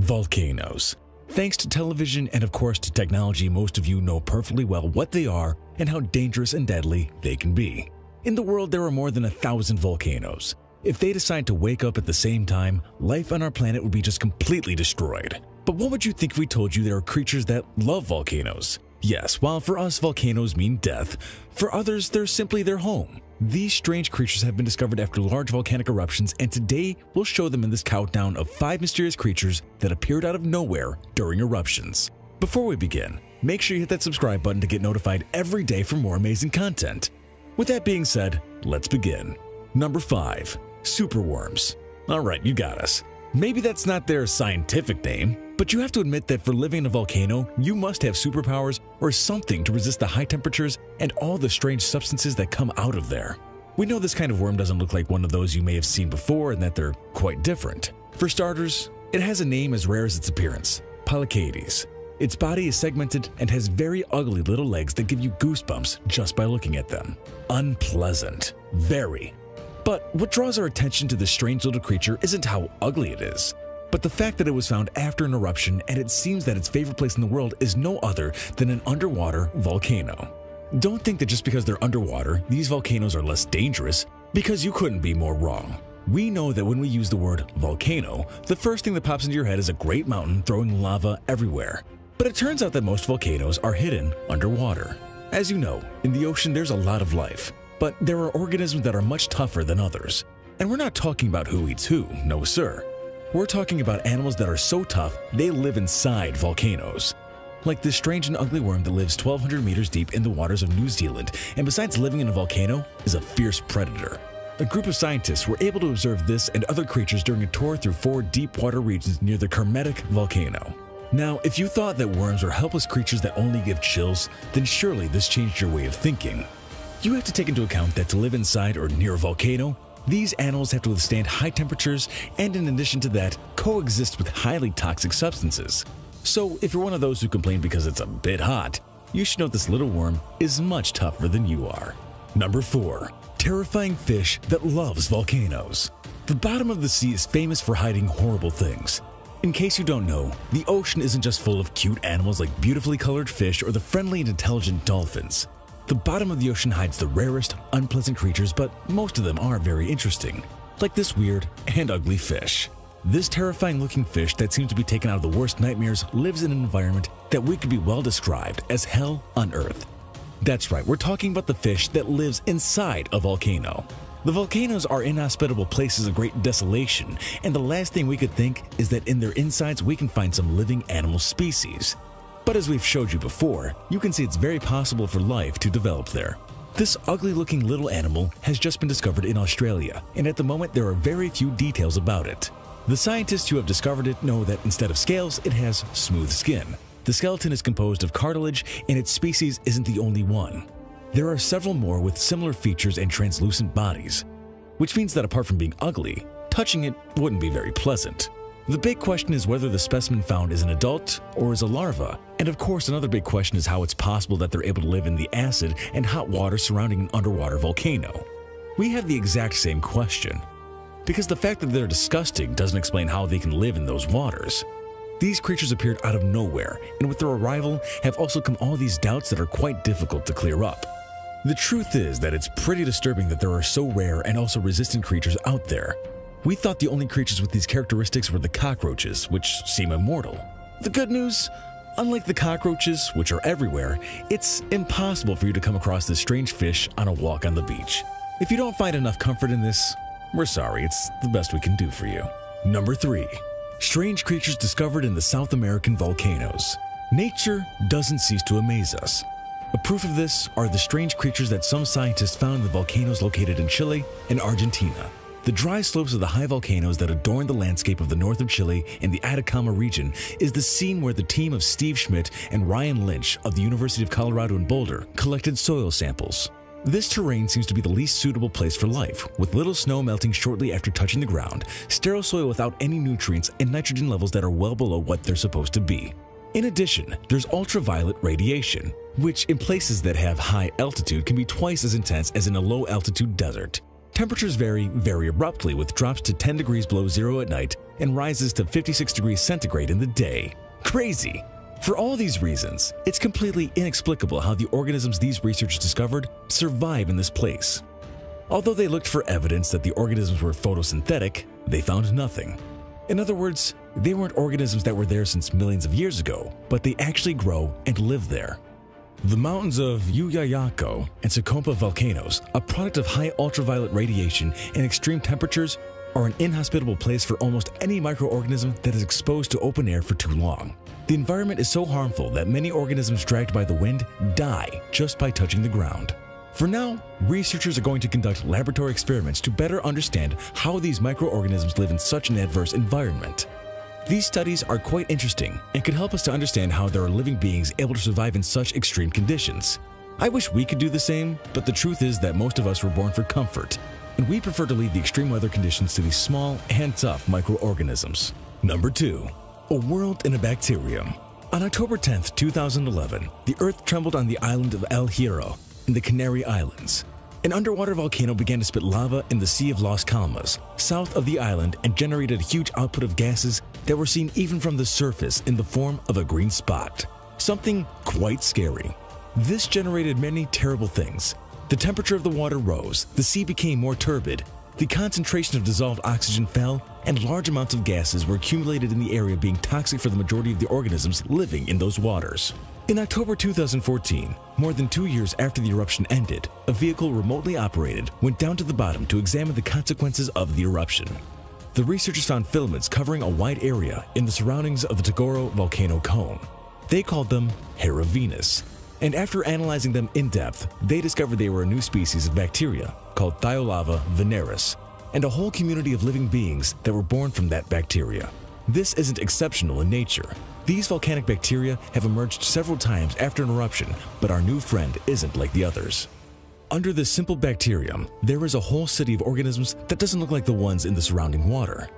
Volcanoes. Thanks to television and of course to technology, most of you know perfectly well what they are and how dangerous and deadly they can be. In the world, there are more than 1,000 volcanoes. If they decide to wake up at the same time, life on our planet would be just completely destroyed. But what would you think if we told you there are creatures that love volcanoes? Yes, while for us volcanoes mean death, for others they're simply their home. These strange creatures have been discovered after large volcanic eruptions, and today we'll show them in this countdown of 5 mysterious creatures that appeared out of nowhere during eruptions. Before we begin, make sure you hit that subscribe button to get notified every day for more amazing content. With that being said, let's begin. Number 5. Superworms. Alright, you got us. Maybe that's not their scientific name, but you have to admit that for living in a volcano, you must have superpowers or something to resist the high temperatures and all the strange substances that come out of there. We know this kind of worm doesn't look like one of those you may have seen before and that they're quite different. For starters, it has a name as rare as its appearance, Polychaetes. Its body is segmented and has very ugly little legs that give you goosebumps just by looking at them. Unpleasant. Very. But what draws our attention to this strange little creature isn't how ugly it is, but the fact that it was found after an eruption and it seems that its favorite place in the world is no other than an underwater volcano. Don't think that just because they're underwater, these volcanoes are less dangerous, because you couldn't be more wrong. We know that when we use the word volcano, the first thing that pops into your head is a great mountain throwing lava everywhere. But it turns out that most volcanoes are hidden underwater. As you know, in the ocean there's a lot of life. But there are organisms that are much tougher than others. And we're not talking about who eats who, no sir. We're talking about animals that are so tough they live inside volcanoes. Like this strange and ugly worm that lives 1,200 meters deep in the waters of New Zealand, and besides living in a volcano, is a fierce predator. A group of scientists were able to observe this and other creatures during a tour through 4 deep water regions near the Kermadec volcano. Now, if you thought that worms were helpless creatures that only give chills, then surely this changed your way of thinking. You have to take into account that to live inside or near a volcano, these animals have to withstand high temperatures and in addition to that, coexist with highly toxic substances. So if you're one of those who complain because it's a bit hot, you should know this little worm is much tougher than you are. Number 4. Terrifying fish that loves volcanoes. The bottom of the sea is famous for hiding horrible things. In case you don't know, the ocean isn't just full of cute animals like beautifully colored fish or the friendly and intelligent dolphins. The bottom of the ocean hides the rarest, unpleasant creatures, but most of them are very interesting, like this weird and ugly fish. This terrifying-looking fish that seems to be taken out of the worst nightmares lives in an environment that we could be well described as hell on earth. That's right, we're talking about the fish that lives inside a volcano. The volcanoes are inhospitable places of great desolation, and the last thing we could think is that in their insides we can find some living animal species. But as we've showed you before, you can see it's very possible for life to develop there. This ugly-looking little animal has just been discovered in Australia, and at the moment there are very few details about it. The scientists who have discovered it know that instead of scales, it has smooth skin. The skeleton is composed of cartilage, and its species isn't the only one. There are several more with similar features and translucent bodies, which means that apart from being ugly, touching it wouldn't be very pleasant. The big question is whether the specimen found is an adult or is a larva, and of course another big question is how it's possible that they're able to live in the acid and hot water surrounding an underwater volcano. We have the exact same question, because the fact that they're disgusting doesn't explain how they can live in those waters. These creatures appeared out of nowhere, and with their arrival have also come all these doubts that are quite difficult to clear up. The truth is that it's pretty disturbing that there are so rare and also resistant creatures out there. We thought the only creatures with these characteristics were the cockroaches, which seem immortal. The good news? Unlike the cockroaches, which are everywhere, it's impossible for you to come across this strange fish on a walk on the beach. If you don't find enough comfort in this, we're sorry, it's the best we can do for you. Number 3. Strange creatures discovered in the South American volcanoes. Nature doesn't cease to amaze us. A proof of this are the strange creatures that some scientists found in the volcanoes located in Chile and Argentina. The dry slopes of the high volcanoes that adorn the landscape of the north of Chile and the Atacama region is the scene where the team of Steve Schmidt and Ryan Lynch of the University of Colorado in Boulder collected soil samples. This terrain seems to be the least suitable place for life, with little snow melting shortly after touching the ground, sterile soil without any nutrients, and nitrogen levels that are well below what they're supposed to be. In addition, there's ultraviolet radiation, which in places that have high altitude can be twice as intense as in a low-altitude desert. Temperatures vary very abruptly, with drops to 10 degrees below zero at night and rises to 56 degrees centigrade in the day. Crazy! For all these reasons, it's completely inexplicable how the organisms these researchers discovered survive in this place. Although they looked for evidence that the organisms were photosynthetic, they found nothing. In other words, they weren't organisms that were there since millions of years ago, but they actually grow and live there. The mountains of Uyayako and Tsukompa volcanoes, a product of high ultraviolet radiation and extreme temperatures, are an inhospitable place for almost any microorganism that is exposed to open air for too long. The environment is so harmful that many organisms dragged by the wind die just by touching the ground. For now, researchers are going to conduct laboratory experiments to better understand how these microorganisms live in such an adverse environment. These studies are quite interesting and could help us to understand how there are living beings able to survive in such extreme conditions. I wish we could do the same, but the truth is that most of us were born for comfort, and we prefer to leave the extreme weather conditions to these small and tough microorganisms. Number 2. A world in a bacterium. On October 10, 2011, the Earth trembled on the island of El Hierro in the Canary Islands. An underwater volcano began to spit lava in the Sea of Las Palmas, south of the island, and generated a huge output of gases that were seen even from the surface in the form of a green spot. Something quite scary. This generated many terrible things. The temperature of the water rose, the sea became more turbid, the concentration of dissolved oxygen fell, and large amounts of gases were accumulated in the area, being toxic for the majority of the organisms living in those waters. In October 2014, more than 2 years after the eruption ended, a vehicle remotely operated went down to the bottom to examine the consequences of the eruption. The researchers found filaments covering a wide area in the surroundings of the Tagoro volcano cone. They called them Heravenus, and after analyzing them in depth, they discovered they were a new species of bacteria called Thiolava veneris, and a whole community of living beings that were born from that bacteria. This isn't exceptional in nature. These volcanic bacteria have emerged several times after an eruption, but our new friend isn't like the others. Under this simple bacterium, there is a whole city of organisms that doesn't look like the ones in the surrounding water.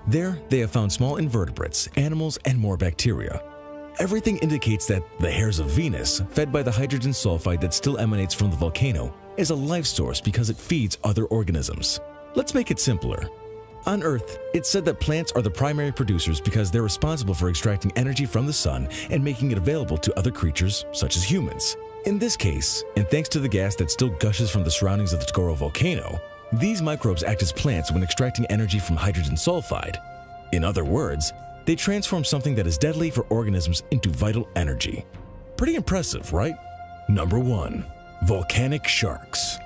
There, they have found small invertebrates, animals, and more bacteria. Everything indicates that the hairs of Venus, fed by the hydrogen sulfide that still emanates from the volcano, is a life source because it feeds other organisms. Let's make it simpler. On Earth, it's said that plants are the primary producers because they're responsible for extracting energy from the sun and making it available to other creatures, such as humans. In this case, and thanks to the gas that still gushes from the surroundings of the Tagoro volcano, these microbes act as plants when extracting energy from hydrogen sulfide. In other words, they transform something that is deadly for organisms into vital energy. Pretty impressive, right? Number 1. Volcanic sharks.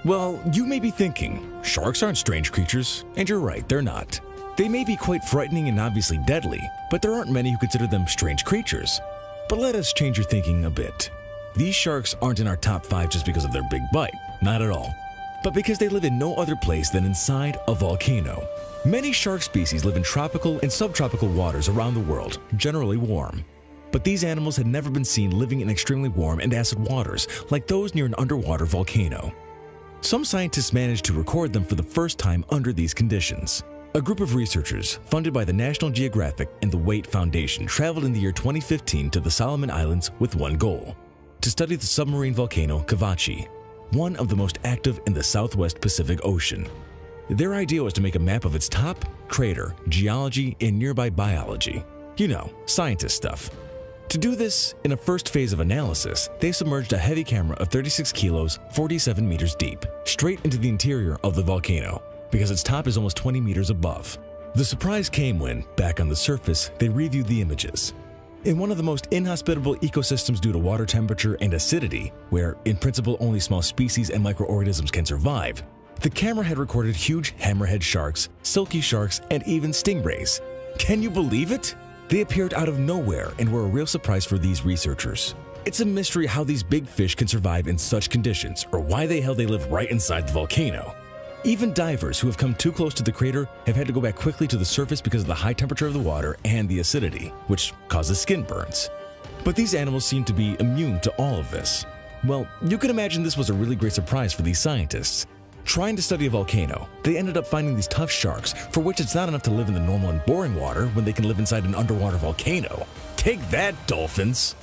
Well, you may be thinking, sharks aren't strange creatures, and you're right, they're not. They may be quite frightening and obviously deadly, but there aren't many who consider them strange creatures. But let us change your thinking a bit. These sharks aren't in our top 5 just because of their big bite, not at all, but because they live in no other place than inside a volcano. Many shark species live in tropical and subtropical waters around the world, generally warm. But these animals had never been seen living in extremely warm and acid waters like those near an underwater volcano. Some scientists managed to record them for the first time under these conditions. A group of researchers, funded by the National Geographic and the Waite Foundation, traveled in the year 2015 to the Solomon Islands with one goal: to study the submarine volcano Cavachi, one of the most active in the Southwest Pacific Ocean. Their idea was to make a map of its top, crater, geology, and nearby biology. You know, scientist stuff. To do this, in a first phase of analysis, they submerged a heavy camera of 36 kilos, 47 meters deep, straight into the interior of the volcano, because its top is almost 20 meters above. The surprise came when, back on the surface, they reviewed the images. In one of the most inhospitable ecosystems due to water temperature and acidity, where, in principle, only small species and microorganisms can survive, the camera had recorded huge hammerhead sharks, silky sharks, and even stingrays. Can you believe it? They appeared out of nowhere and were a real surprise for these researchers. It's a mystery how these big fish can survive in such conditions, or why the hell they live right inside the volcano. Even divers who have come too close to the crater have had to go back quickly to the surface because of the high temperature of the water and the acidity, which causes skin burns. But these animals seem to be immune to all of this. Well, you can imagine this was a really great surprise for these scientists. Trying to study a volcano, they ended up finding these tough sharks for which it's not enough to live in the normal and boring water when they can live inside an underwater volcano. Take that, dolphins!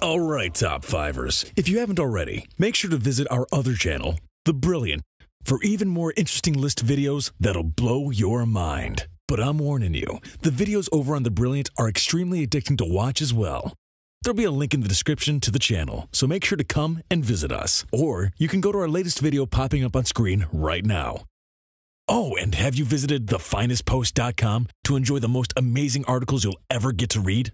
Alright, Top 5ers, if you haven't already, make sure to visit our other channel, the brilliant, for even more interesting list videos that'll blow your mind. But I'm warning you, the videos over on The Brilliant are extremely addicting to watch as well. There'll be a link in the description to the channel, so make sure to come and visit us. Or you can go to our latest video popping up on screen right now. Oh, and have you visited thefinestpost.com to enjoy the most amazing articles you'll ever get to read?